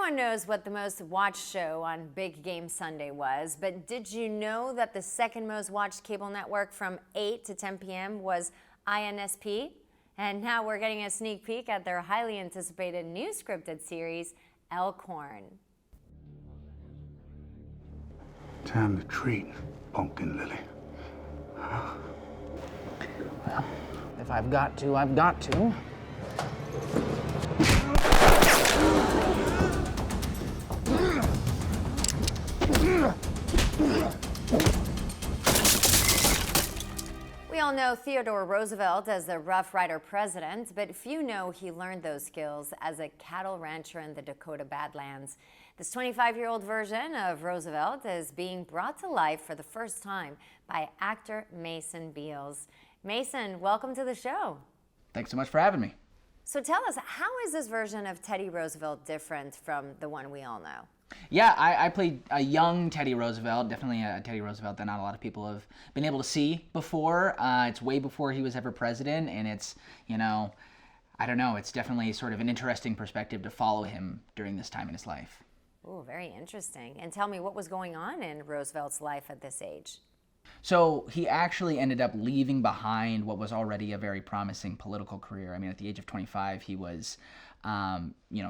Everyone knows what the most watched show on Big Game Sunday was, but did you know that the second most watched cable network from 8 to 10 p.m. was INSP? And now we're getting a sneak peek at their highly anticipated new scripted series, Elkhorn. Time to treat, Pumpkin Lily. Well, if I've got to, I've got to. We all know Theodore Roosevelt as the Rough Rider president, but few know he learned those skills as a cattle rancher in the Dakota Badlands. This 25-year-old version of Roosevelt is being brought to life for the first time by actor Mason Beals. Mason, welcome to the show. Thanks so much for having me. So tell us, how is this version of Teddy Roosevelt different from the one we all know? Yeah, I played a young Teddy Roosevelt, definitely a Teddy Roosevelt that not a lot of people have been able to see before. It's way before he was ever president, and it's, I don't know, it's definitely sort of an interesting perspective to follow him during this time in his life. Oh, very interesting. And tell me, what was going on in Roosevelt's life at this age? So he actually ended up leaving behind what was already a very promising political career. I mean, at the age of 25, he was,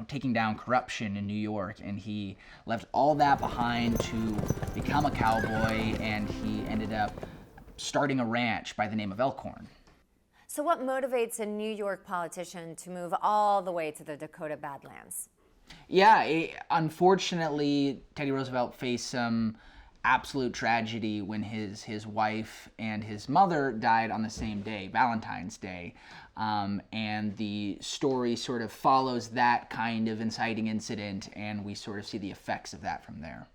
taking down corruption in New York, and he left all that behind to become a cowboy, and he ended up starting a ranch by the name of Elkhorn. So what motivates a New York politician to move all the way to the Dakota Badlands? Yeah, unfortunately, Teddy Roosevelt faced some absolute tragedy when his wife and his mother died on the same day, Valentine's Day. And the story sort of follows that kind of inciting incident, and we sort of see the effects of that from there.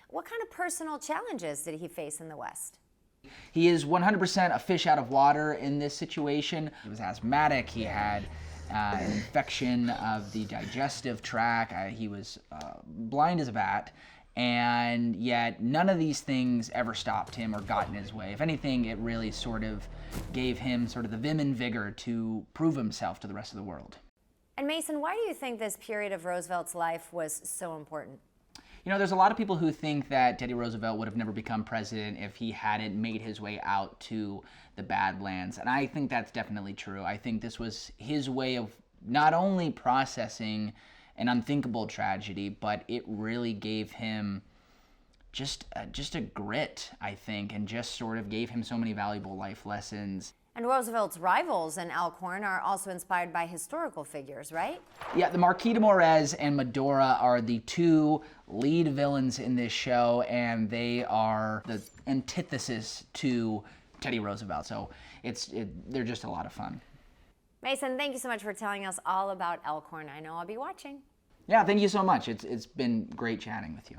What kind of personal challenges did he face in the West? He is 100% a fish out of water in this situation. He was asthmatic, he had an infection of the digestive tract, he was blind as a bat, and yet none of these things ever stopped him or got in his way. If anything, it really sort of gave him sort of the vim and vigor to prove himself to the rest of the world. And Mason, why do you think this period of Roosevelt's life was so important? There's a lot of people who think that Teddy Roosevelt would have never become president if he hadn't made his way out to the Badlands. And I think that's definitely true. I think this was his way of not only processing an unthinkable tragedy, but it really gave him just a grit, I think, and just sort of gave him so many valuable life lessons. And Roosevelt's rivals in Elkhorn are also inspired by historical figures, right? Yeah, the Marquis de Morez and Medora are the two lead villains in this show, and they are the antithesis to Teddy Roosevelt. So they're just a lot of fun. Mason, thank you so much for telling us all about Elkhorn. I know I'll be watching. Yeah, thank you so much. It's been great chatting with you.